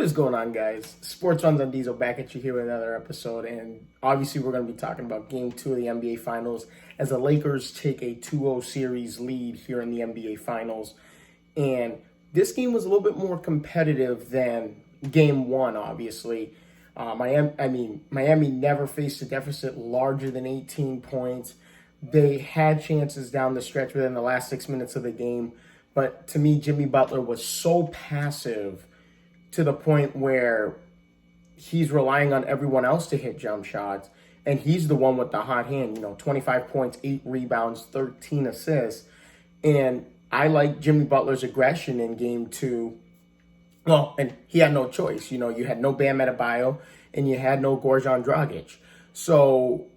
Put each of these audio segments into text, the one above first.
is going on, guys? Sports Runs on Diesel back at you here with another episode, and obviously we're going to be talking about Game 2 of the NBA Finals as the Lakers take a 2-0 series lead here in the NBA Finals. And this game was a little bit more competitive than Game 1, obviously. Miami never faced a deficit larger than 18 points. They had chances down the stretch within the last 6 minutes of the game, but to me, Jimmy Butler was so passive to the point where he's relying on everyone else to hit jump shots. And he's the one with the hot hand, 25 points, 8 rebounds, 13 assists. And I like Jimmy Butler's aggression in Game 2. Well, and he had no choice. You had no Bam Adebayo and you had no Goran Dragic. So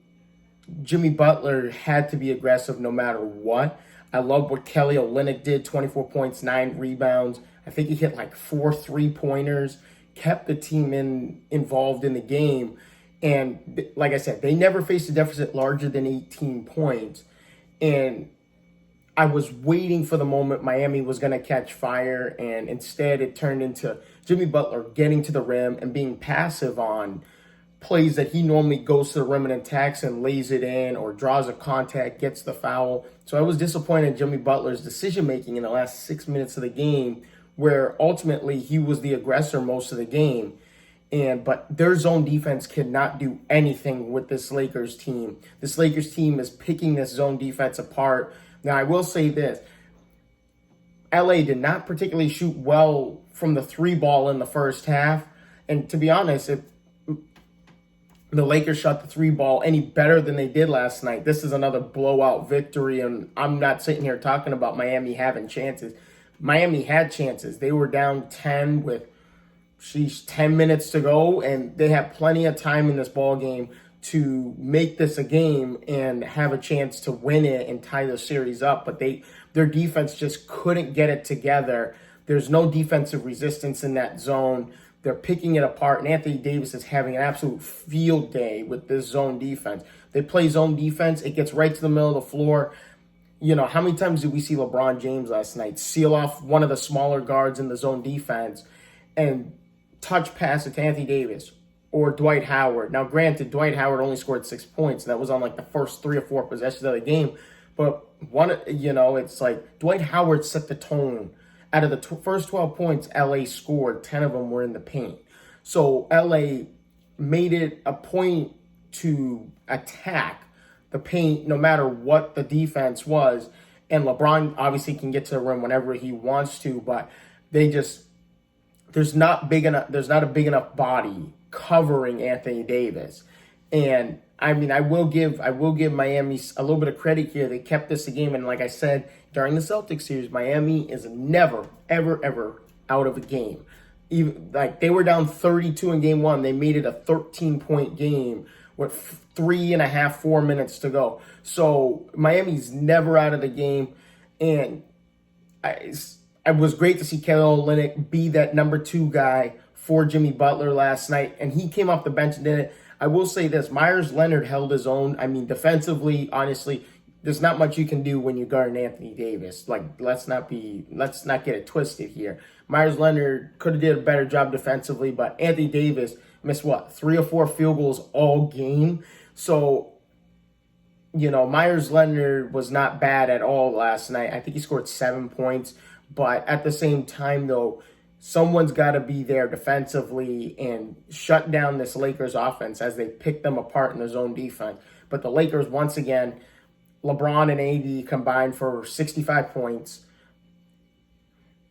Jimmy Butler had to be aggressive no matter what. I love what Kelly Olynyk did, 24 points, 9 rebounds. I think he hit like 4 3-pointers, kept the team involved in the game. And like I said, they never faced a deficit larger than 18 points. And I was waiting for the moment Miami was going to catch fire. And instead it turned into Jimmy Butler getting to the rim and being passive on plays that he normally goes to the rim and attacks and lays it in or draws a contact, gets the foul. So I was disappointed in Jimmy Butler's decision-making in the last 6 minutes of the game, where ultimately he was the aggressor most of the game. But their zone defense cannot do anything with this Lakers team. This Lakers team is picking this zone defense apart. Now, I will say this. LA did not particularly shoot well from the 3-ball in the first half. And to be honest, if the Lakers shot the 3-ball any better than they did last night, this is another blowout victory. And I'm not sitting here talking about Miami having chances. Miami had chances. They were down 10 with 10 minutes to go, and they have plenty of time in this ball game to make this a game and have a chance to win it and tie the series up. But their defense just couldn't get it together. There's no defensive resistance in that zone. They're picking it apart, and Anthony Davis is having an absolute field day with this zone defense. They play zone defense. It gets right to the middle of the floor. How many times did we see LeBron James last night seal off one of the smaller guards in the zone defense and touch pass it to Anthony Davis or Dwight Howard? Now, granted, Dwight Howard only scored 6 points. And that was on like the first 3 or 4 possessions of the game. But it's like Dwight Howard set the tone. Out of the first 12 points LA scored, 10 of them were in the paint. So LA made it a point to attack the paint no matter what the defense was. And LeBron obviously can get to the rim whenever he wants to, but there's not a big enough body covering Anthony Davis. And I will give Miami a little bit of credit here. They kept this a game, and like I said during the Celtics series, Miami is never, ever, ever out of a game. Even like they were down 32 in Game 1, they made it a 13-point game with 3.5, 4 minutes to go. So Miami's never out of the game, and it was great to see Kelly Olynyk be that number 2 guy for Jimmy Butler last night, and he came off the bench and did it. I will say this, Myers Leonard held his own. Defensively, honestly, there's not much you can do when you guard Anthony Davis. Let's not get it twisted here. Myers Leonard could have did a better job defensively, but Anthony Davis missed 3 or 4 field goals all game. So, Myers Leonard was not bad at all last night. I think he scored 7 points, but at the same time, though, someone's got to be there defensively and shut down this Lakers offense as they pick them apart in the zone defense. But the Lakers, once again, LeBron and AD combined for 65 points.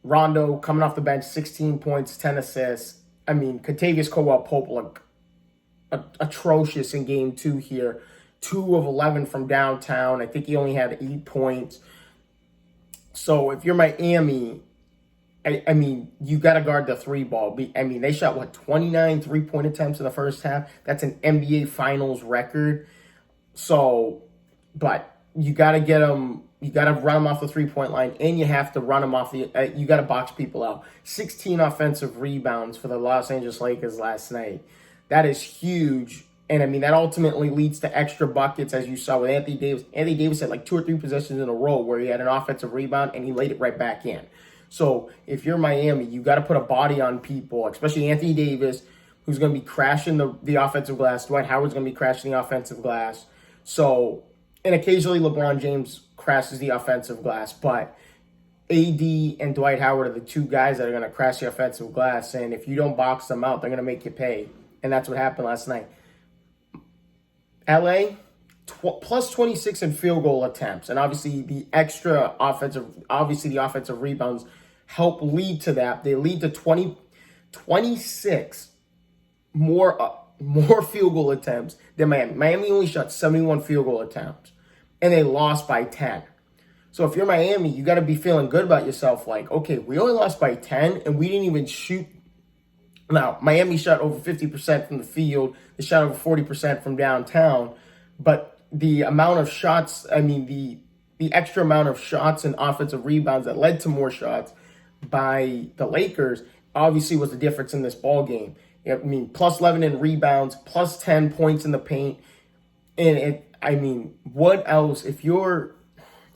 Rondo coming off the bench, 16 points, 10 assists. Kentavious Caldwell-Pope looked atrocious in Game 2 here. 2 of 11 from downtown. I think he only had 8 points. So if you're Miami, you got to guard the 3-ball. They shot, 29 3-point attempts in the first half. That's an NBA Finals record. So, but you got to get them, you got to run them off the 3-point line, and you have to run them off you got to box people out. 16 offensive rebounds for the Los Angeles Lakers last night. That is huge. And that ultimately leads to extra buckets, as you saw with Anthony Davis. Anthony Davis had 2 or 3 possessions in a row where he had an offensive rebound and he laid it right back in. So if you're Miami, you got to put a body on people, especially Anthony Davis, who's going to be crashing the offensive glass. Dwight Howard's going to be crashing the offensive glass. So, and occasionally LeBron James crashes the offensive glass, but AD and Dwight Howard are the two guys that are going to crash the offensive glass. And if you don't box them out, they're going to make you pay. And that's what happened last night. LA, plus 26 in field goal attempts. And obviously the offensive rebounds help lead to that. They lead to 26 more field goal attempts than Miami. Miami only shot 71 field goal attempts, and they lost by 10. So if you're Miami, you got to be feeling good about yourself. Like, okay, we only lost by 10, and we didn't even shoot. Now, Miami shot over 50% from the field. They shot over 40% from downtown. But the amount of shots, the extra amount of shots and offensive rebounds that led to more shots by the Lakers obviously was the difference in this ball game. Plus 11 in rebounds, plus 10 points in the paint. And what else? If you're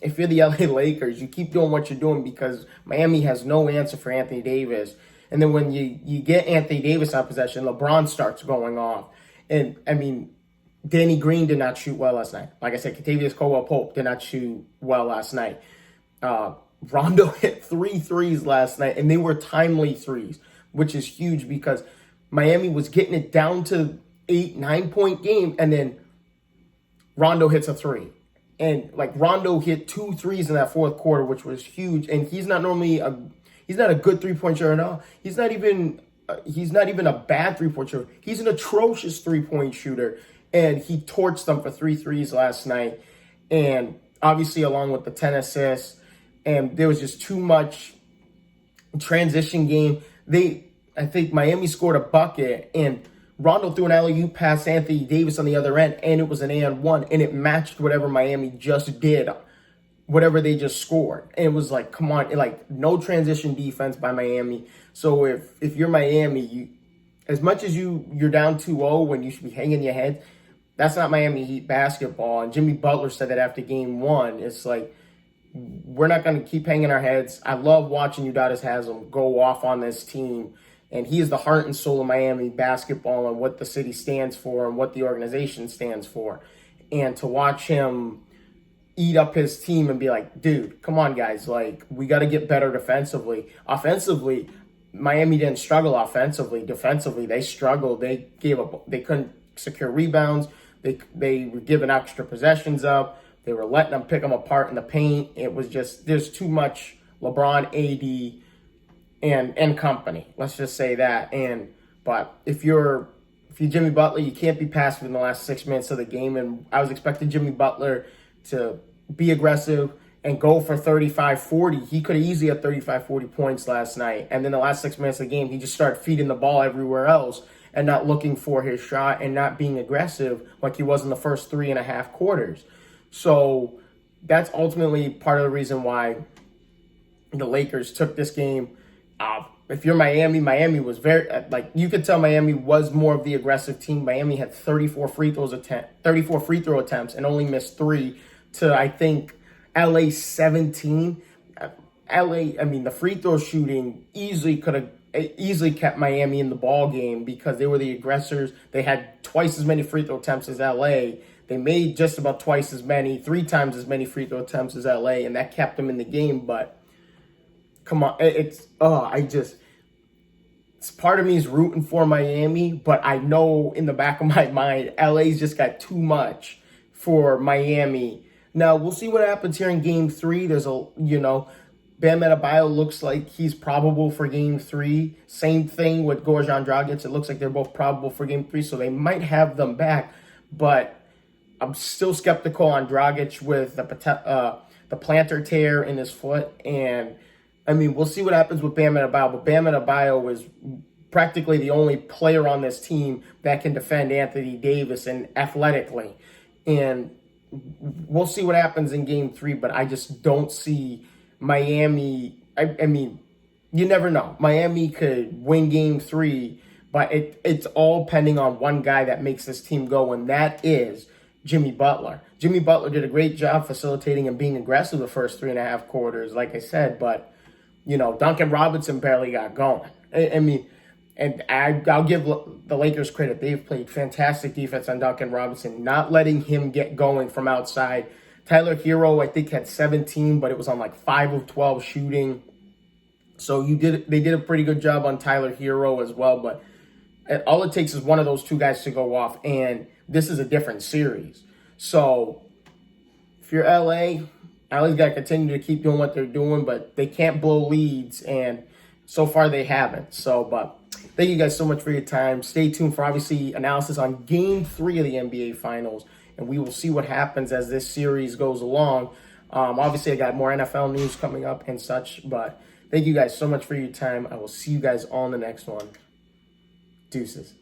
the LA Lakers, you keep doing what you're doing because Miami has no answer for Anthony Davis. And then when you get Anthony Davis on possession, LeBron starts going off. And Danny Green did not shoot well last night. Like I said, Kentavious Caldwell-Pope did not shoot well last night. Rondo hit 3 threes last night, and they were timely threes, which is huge because Miami was getting it down to 8-9 point game, and then Rondo hits a 3. And Rondo hit 2 threes in that fourth quarter, which was huge. And he's not a good 3-point shooter at all. He's not even a bad 3-point shooter. He's an atrocious 3-point shooter. And he torched them for 3 threes last night. And obviously along with the 10 assists. And there was just too much transition game. I think Miami scored a bucket and Rondo threw an alley-oop past Anthony Davis on the other end, and it was an and-one, and it matched whatever Miami just did, whatever they just scored. And it was like, come on, no transition defense by Miami. So if you're Miami, as much as you're down 2-0 when you should be hanging your head, that's not Miami Heat basketball. And Jimmy Butler said that after game 1. It's like, we're not going to keep hanging our heads. I love watching Udonis Haslem go off on this team. And he is the heart and soul of Miami basketball and what the city stands for and what the organization stands for. And to watch him eat up his team and be like, dude, come on, guys. We got to get better defensively. Offensively, Miami didn't struggle offensively. Defensively, they struggled. They gave up. They couldn't secure rebounds. They were giving extra possessions up. They were letting them pick them apart in the paint. It was just, there's too much LeBron, AD, and company. Let's just say that. But if you're Jimmy Butler, you can't be passive in the last 6 minutes of the game. And I was expecting Jimmy Butler to be aggressive and go for 35-40. He could have easily had 35-40 points last night. And then the last 6 minutes of the game, he just started feeding the ball everywhere else and not looking for his shot and not being aggressive like he was in the first 3.5 quarters. So that's ultimately part of the reason why the Lakers took this game. If you're Miami, Miami was very, you could tell Miami was more of the aggressive team. Miami had 34 free throw attempts and only missed 3 to, I think, LA 17. The free throw shooting easily kept Miami in the ball game because they were the aggressors. They had twice as many free throw attempts as LA. They made just about 3 times as many free throw attempts as LA, and that kept them in the game. But come on, part of me is rooting for Miami, but I know in the back of my mind, LA's just got too much for Miami. Now, we'll see what happens here in Game 3. There's Bam Adebayo looks like he's probable for Game 3. Same thing with Goran Dragic. It looks like they're both probable for Game 3, so they might have them back. But I'm still skeptical on Dragic with the plantar tear in his foot. And, we'll see what happens with Bam Adebayo. But Bam Adebayo is practically the only player on this team that can defend Anthony Davis and athletically. And we'll see what happens in Game 3, but I just don't see Miami. You never know. Miami could win Game 3, but it's all pending on one guy that makes this team go, and that is Jimmy Butler. Jimmy Butler did a great job facilitating and being aggressive the first 3.5 quarters, like I said, but Duncan Robinson barely got going. I mean, and I'll give the Lakers credit. They've played fantastic defense on Duncan Robinson, not letting him get going from outside. Tyler Hero, I think, had 17, but it was on like 5 of 12 shooting. So they did a pretty good job on Tyler Hero as well. But all it takes is one of those two guys to go off, and this is a different series. So if you're LA's got to continue to keep doing what they're doing, but they can't blow leads, and so far they haven't. So, but thank you guys so much for your time. Stay tuned for, obviously, analysis on Game 3 of the NBA Finals, and we will see what happens as this series goes along. Obviously, I got more NFL news coming up and such, but thank you guys so much for your time. I will see you guys on the next one. Deuces.